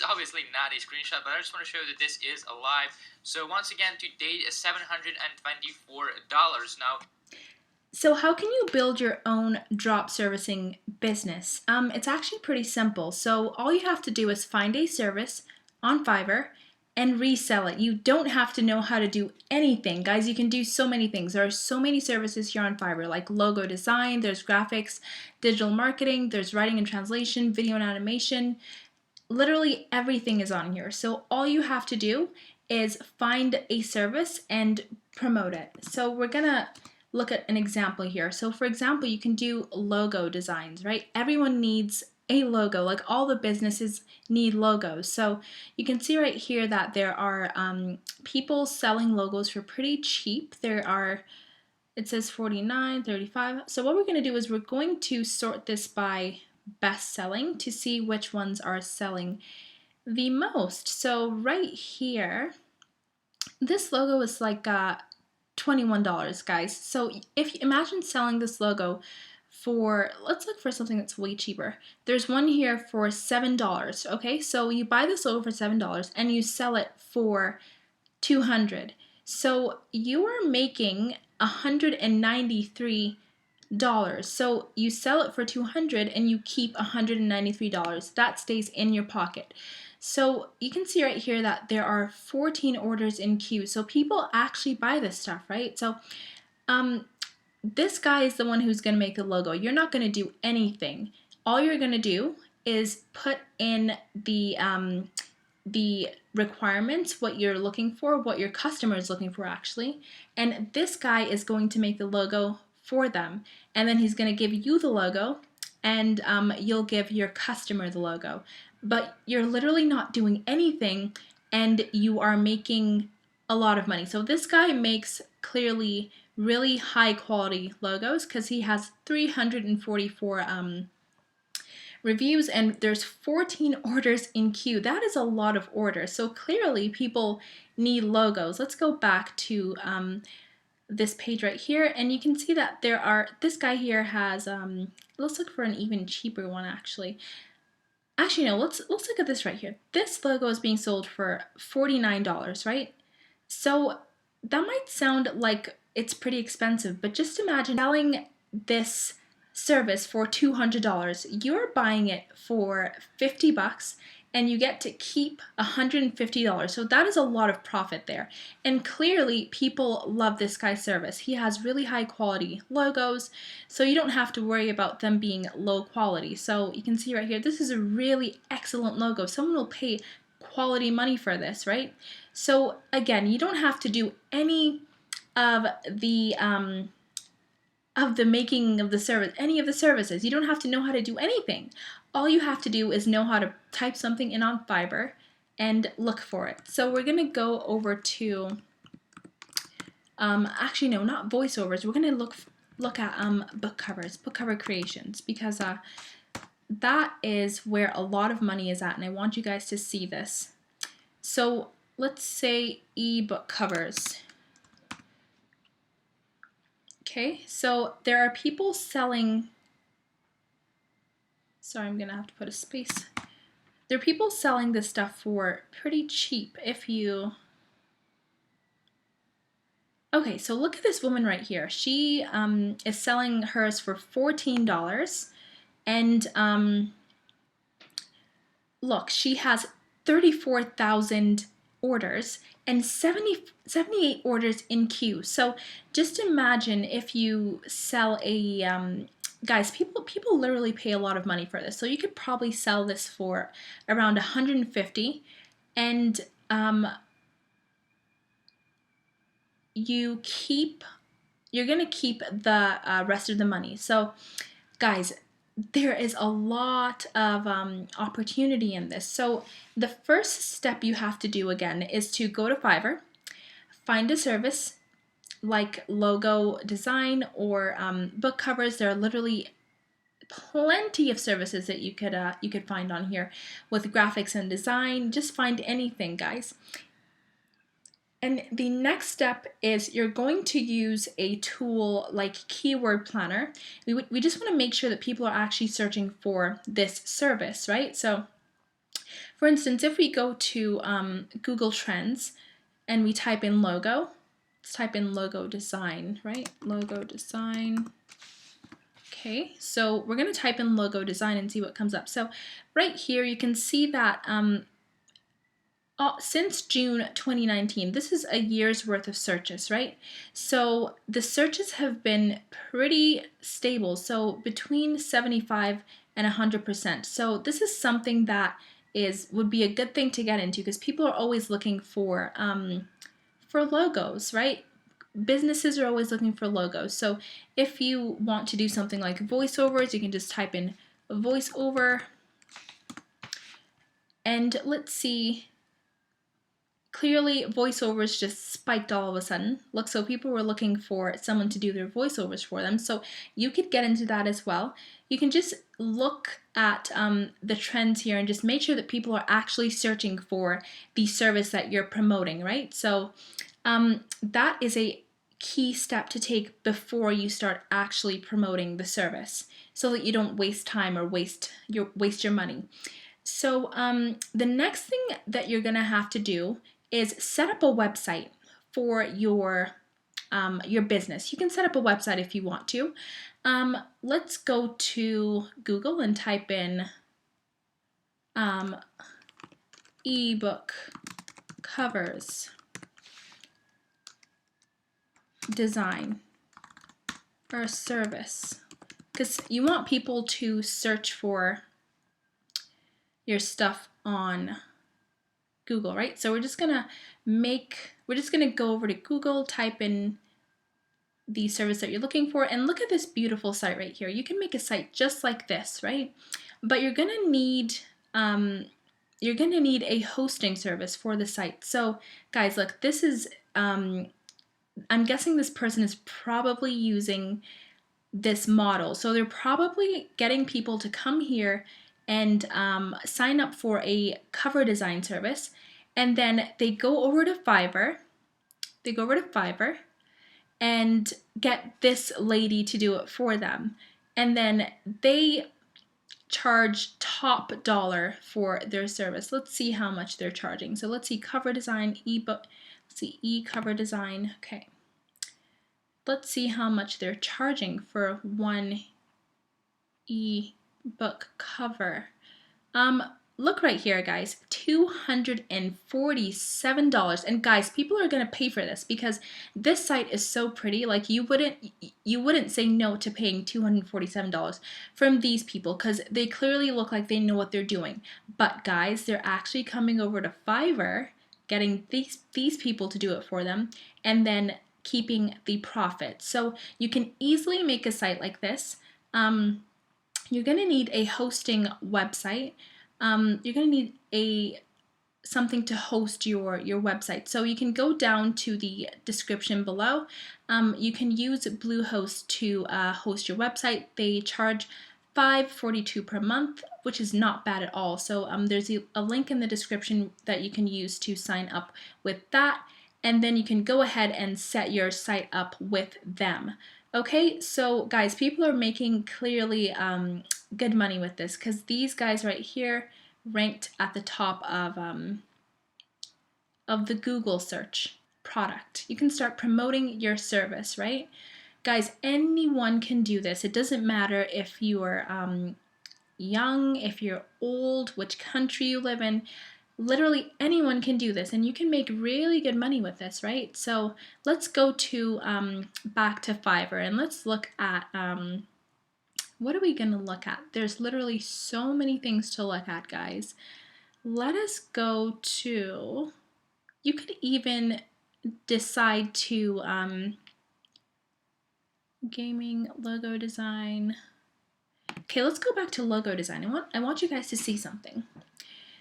is obviously not a screenshot, but I just want to show that this is alive. So once again, to date is $724. Now, so how can you build your own drop servicing business? It's actually pretty simple. So all you have to do is find a service on Fiverr and resell it. You don't have to know how to do anything. Guys, you can do so many things. There are so many services here on Fiverr, like logo design, there's graphics, digital marketing, there's writing and translation, video and animation. Literally everything is on here. So all you have to do is find a service and promote it. So we're gonna look at an example here. So for example, you can do logo designs, right? Everyone needs a logo, like all the businesses need logos. So you can see right here that there are people selling logos for pretty cheap. It says 49, 35. So what we're gonna do is we're going to sort this by best selling to see which ones are selling the most. So right here, this logo is like $21, guys. So if you imagine selling this logo for, let's look for something that's way cheaper. There's one here for $7. Okay, so you buy this logo for $7 and you sell it for $200. So you are making $193. So you sell it for $200 and you keep $193. That stays in your pocket. So you can see right here that there are 14 orders in queue. So people actually buy this stuff, right? So this guy is the one who's going to make the logo. You're not going to do anything. All you're going to do is put in the requirements, what you're looking for, what your customer is looking for actually, and this guy is going to make the logo for them, and then he's going to give you the logo, and you'll give your customer the logo. But you're literally not doing anything, and you are making a lot of money. So this guy makes clearly really high quality logos because he has 344 reviews and there's 14 orders in queue. That is a lot of orders. So clearly people need logos. Let's go back to this page right here, and you can see that this guy here has, let's look for an even cheaper one actually. Actually, no, let's look at this right here. This logo is being sold for $49, right? So that might sound like it's pretty expensive, but just imagine selling this service for $200. You're buying it for $50 and you get to keep $150. So that is a lot of profit there. And clearly people love this guy's service. He has really high quality logos, so you don't have to worry about them being low quality. So you can see right here, this is a really excellent logo. Someone will pay quality money for this, right? So again, you don't have to do any of the making of the service, any of the services. You don't have to know how to do anything. All you have to do is know how to type something in on Fiverr and look for it. So we're gonna go over to, actually no, not voiceovers. We're gonna look at book covers, book cover creations, because that is where a lot of money is at, and I want you guys to see this. So let's say ebook covers. Okay, so there are people selling, sorry, I'm gonna have to put a space. There are people selling this stuff for pretty cheap. Okay, so look at this woman right here. She is selling hers for $14, and look, she has 34,000 orders and 78 orders in queue. So just imagine if you sell a, guys, people literally pay a lot of money for this. So you could probably sell this for around 150, and you're gonna keep the rest of the money. So guys, there is a lot of opportunity in this. So the first step you have to do again is to go to Fiverr, find a service like logo design or book covers. There are literally plenty of services that you could find on here with graphics and design. Just find anything, guys. And the next step is you're going to use a tool like Keyword Planner. We just want to make sure that people are actually searching for this service, right? So For instance, if we go to Google Trends and we type in logo, let's type in logo design, right? Logo design. Okay, so we're going to type in logo design and see what comes up. So right here, you can see that since June 2019, this is a year's worth of searches, right? So the searches have been pretty stable, so between 75 and 100%. So this is something that would be a good thing to get into because people are always looking for logos, right? Businesses are always looking for logos. So if you want to do something like voiceovers, you can just type in voiceover, and let's see. Clearly, voiceovers just spiked all of a sudden. Look, so people were looking for someone to do their voiceovers for them. So you could get into that as well. You can just look at the trends here and just make sure that people are actually searching for the service that you're promoting, right? So that is a key step to take before you start actually promoting the service, so that you don't waste time or waste your money. So the next thing that you're gonna have to do is set up a website for your business. You can set up a website if you want to. Let's go to Google and type in ebook covers design or service, because you want people to search for your stuff on Google, right? So we're just gonna go over to Google, type in the service that you're looking for, and look at this beautiful site right here. You can make a site just like this, right? But you're gonna need a hosting service for the site. So guys, look, this is I'm guessing this person is probably using this model. So they're probably getting people to come here and sign up for a cover design service, and then they go over to Fiverr. And get this lady to do it for them, and then they charge top dollar for their service. Let's see how much they're charging. So let's see, cover design, ebook. Let's see, e-cover design. Okay. Let's see how much they're charging for one ebook cover. Look right here, guys, $247. And guys, people are gonna pay for this because this site is so pretty. Like you wouldn't say no to paying $247 from these people because they clearly look like they know what they're doing. But guys, they're actually coming over to Fiverr, getting these people to do it for them, and then keeping the profit. So you can easily make a site like this. You're gonna need a hosting website. You're going to need something to host your website. So you can go down to the description below. You can use Bluehost to host your website. They charge $5.42 per month, which is not bad at all. So there's a link in the description that you can use to sign up with that. And then you can go ahead and set your site up with them. Okay, so guys, people are making clearly good money with this because these guys right here ranked at the top of the Google search product. You can start promoting your service, right? Guys, anyone can do this. It doesn't matter if you're young, if you're old, which country you live in. Literally anyone can do this, and you can make really good money with this, right? So let's go to back to Fiverr, and let's look at what are we gonna look at? There's literally so many things to look at, guys. Let us go to, you could even decide to gaming, logo design. Okay, let's go back to logo design. I want you guys to see something.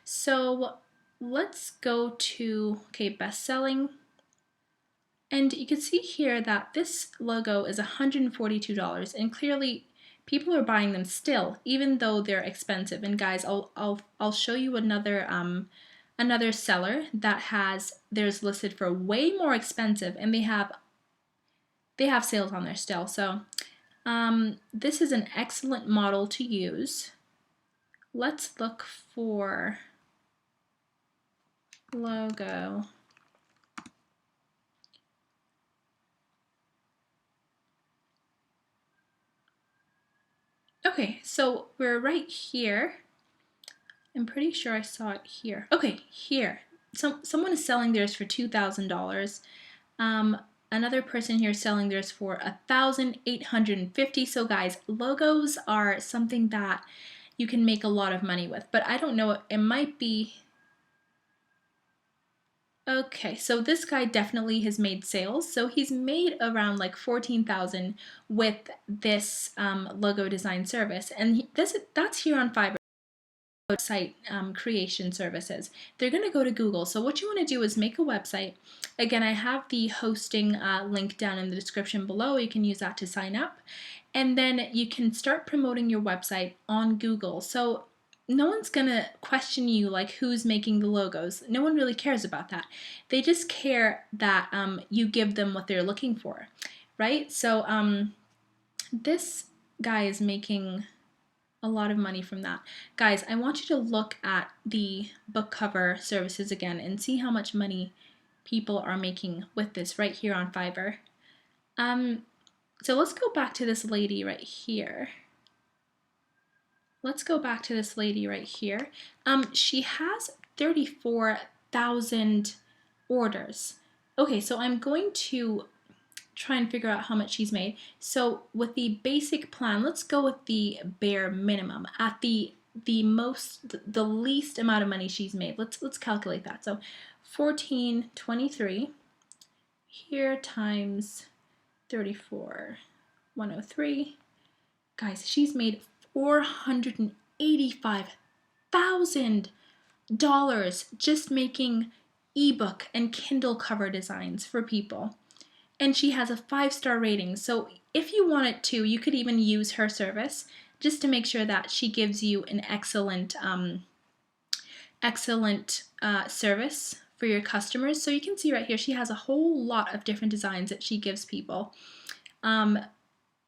So let's go to, okay, best selling. And you can see here that this logo is $142, and clearly people are buying them still, even though they're expensive. And guys, I'll show you another seller that has theirs listed for way more expensive, and they have sales on there still. So this is an excellent model to use. Let's look for logo. Okay, so we're right here. I'm pretty sure I saw it here. Okay, here. Someone is selling theirs for $2,000. Another person here is selling theirs for $1,850. So guys, logos are something that you can make a lot of money with, but I don't know, it might be. Okay, so this guy definitely has made sales. So he's made around like 14,000 with this logo design service, and that's here on Fiverr. Website creation services. They're going to go to Google. So what you want to do is make a website. Again, I have the hosting link down in the description below. You can use that to sign up. And then you can start promoting your website on Google. So no one's going to question you like who's making the logos. No one really cares about that. They just care that you give them what they're looking for, right? So this guy is making a lot of money from that. Guys, I want you to look at the book cover services again and see how much money people are making with this right here on Fiverr. So let's go back to this lady right here. She has 34,000 orders. Okay, so I'm going to try and figure out how much she's made. So with the basic plan, let's go with the bare minimum. At the least amount of money she's made. Let's calculate that. So 1423 here times 34, 103. Guys, she's made $485,000 just making ebook and Kindle cover designs for people. And she has a 5-star rating. So if you wanted to, you could even use her service just to make sure that she gives you an excellent service for your customers. So you can see right here, she has a whole lot of different designs that she gives people. A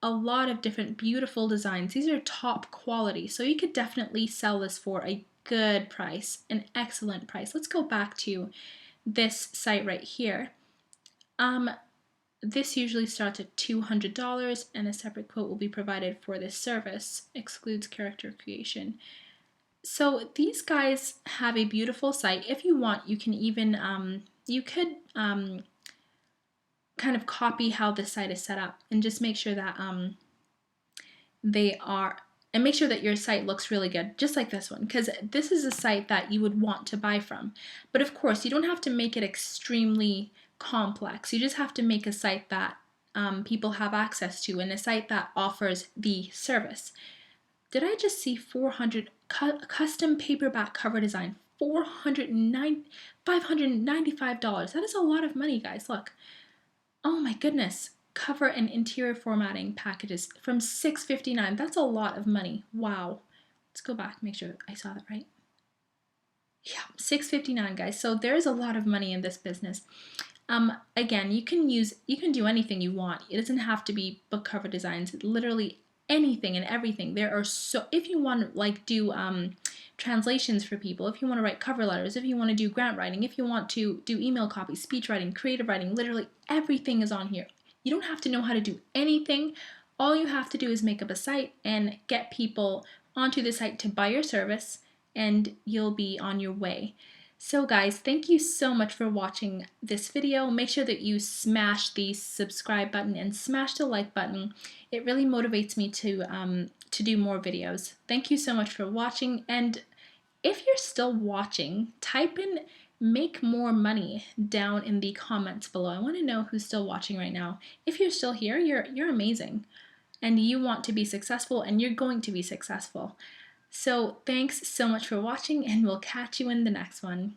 lot of different beautiful designs. These are top quality. So you could definitely sell this for a good price, an excellent price. Let's go back to this site right here. This usually starts at $200 and a separate quote will be provided for this service, excludes character creation. So these guys have a beautiful site. If you want, you can even, you could kind of copy how the site is set up and just make sure that and make sure that your site looks really good, just like this one, because this is a site that you would want to buy from. But of course, you don't have to make it extremely complex. You just have to make a site that people have access to and a site that offers the service. Did I just see 400 custom paperback cover design? $595. That is a lot of money, guys. Look. Oh my goodness. Cover and interior formatting packages from $659. That's a lot of money. Wow. Let's go back, make sure I saw that right. Yeah, $659, guys. So there's a lot of money in this business. Again, you can do anything you want. It doesn't have to be book cover designs. Literally anything and everything. There are if you want to like do translations for people, if you want to write cover letters, if you want to do grant writing, if you want to do email copy, speech writing, creative writing, literally everything is on here. You don't have to know how to do anything. All you have to do is make up a site and get people onto the site to buy your service, and you'll be on your way. So guys, thank you so much for watching this video. Make sure that you smash the subscribe button and smash the like button. It really motivates me to do more videos. Thank you so much for watching, and if you're still watching, type in "make more money" down in the comments below. I want to know who's still watching right now. If you're still here, you're amazing, and you want to be successful, and you're going to be successful. So thanks so much for watching, and we'll catch you in the next one.